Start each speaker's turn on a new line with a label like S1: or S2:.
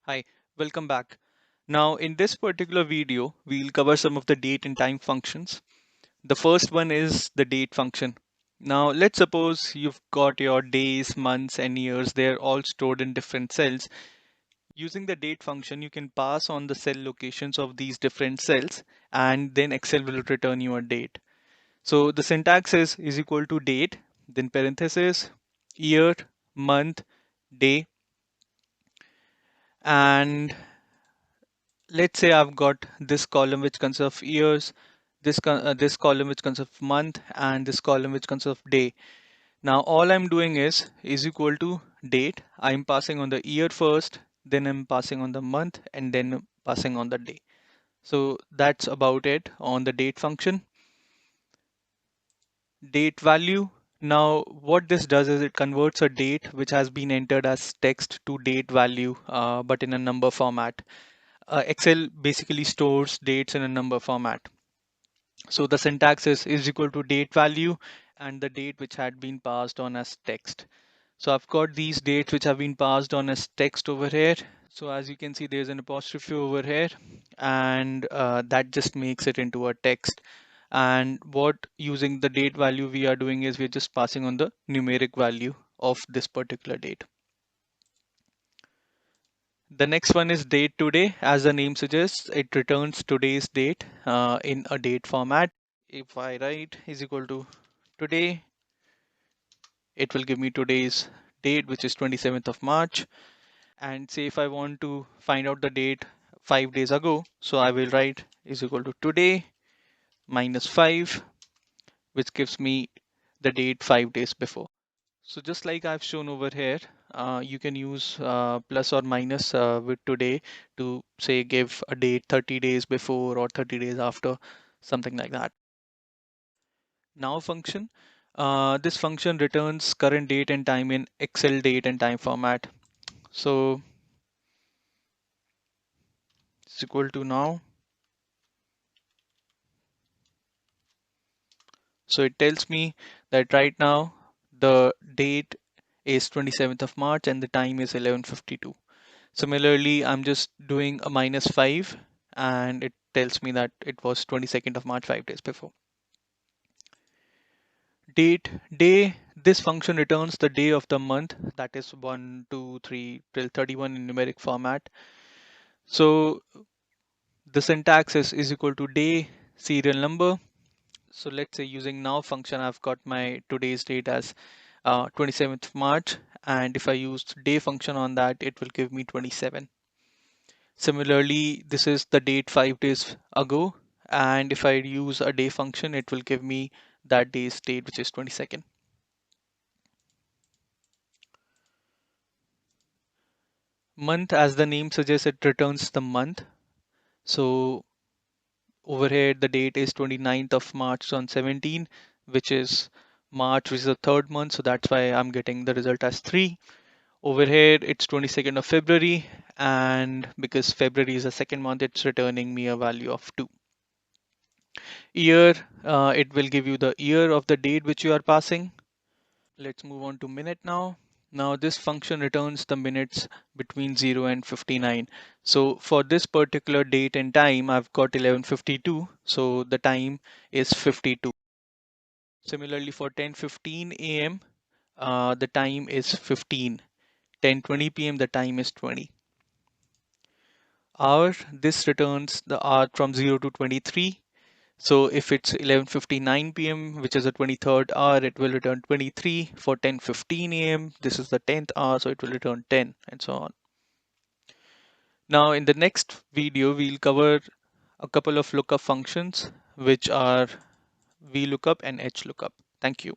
S1: Hi, welcome back. Now, in this particular video, we'll cover some of the date and time functions. The first one is the date function. Now, let's suppose you've got your days, months, and years. They're all stored in different cells. Using the date function, you can pass on the cell locations of these different cells, and then Excel will return you a date. So the syntax is equal to date, then parenthesis, year, month, day, and let's say I've got this column which consists of years, this column which consists of month, and this column which consists of day. Now all I'm doing is equal to date. I'm passing on the year first, then I'm passing on the month, and then passing on the day. So that's about it on the date function. Date value. Now what this does is it converts a date which has been entered as text to date value, but in a number format. Excel basically stores dates in a number format. So the syntax is equal to date value and the date which had been passed on as text. So I've got these dates which have been passed on as text over here. So as you can see, there's an apostrophe over here, and that just makes it into a text. And what using the date value we are doing is we're just passing on the numeric value of this particular date. The next one is date today. As the name suggests, it returns today's date in a date format. If I write is equal to today, it will give me today's date, which is 27th of March. And say if I want to find out the date 5 days ago, so I will write is equal to today minus 5, which gives me the date 5 days before. So just like I've shown over here, you can use plus or minus with today to say give a date 30 days before or 30 days after, something like that. Now function. This function returns current date and time in Excel date and time format. So it's equal to now. So it tells me that right now the date is 27th of March and the time is 11:52. Similarly, I'm just doing a minus 5 and it tells me that it was 22nd of March 5 days before. Date, day, this function returns the day of the month, that is 1, 2, 3 till 31 in numeric format. So the syntax is equal to day serial number. So let's say using now function, I've got my today's date as 27th March. And if I use day function on that, it will give me 27. Similarly, this is the date 5 days ago. And if I use a day function, it will give me that day's date, which is 22nd. Month, as the name suggests, it returns the month. So over here, the date is 29th of March on 17, which is March, which is the third month. So that's why I'm getting the result as 3. Over here, it's 22nd of February. And because February is the second month, it's returning me a value of 2. Year, it will give you the year of the date which you are passing. Let's move on to minute now. Now this function returns the minutes between 0 and 59. So for this particular date and time, I've got 11:52. So the time is 52. Similarly for 10:15 a.m., the time is 15. 10:20 p.m., the time is 20. Hour, this returns the hour from 0 to 23. So if it's 11:59 p.m., which is the 23rd hour, it will return 23. For 10:15 a.m., this is the 10th hour, so it will return 10, and so on. Now in the next video, we'll cover a couple of lookup functions, which are VLOOKUP and HLOOKUP. Thank you.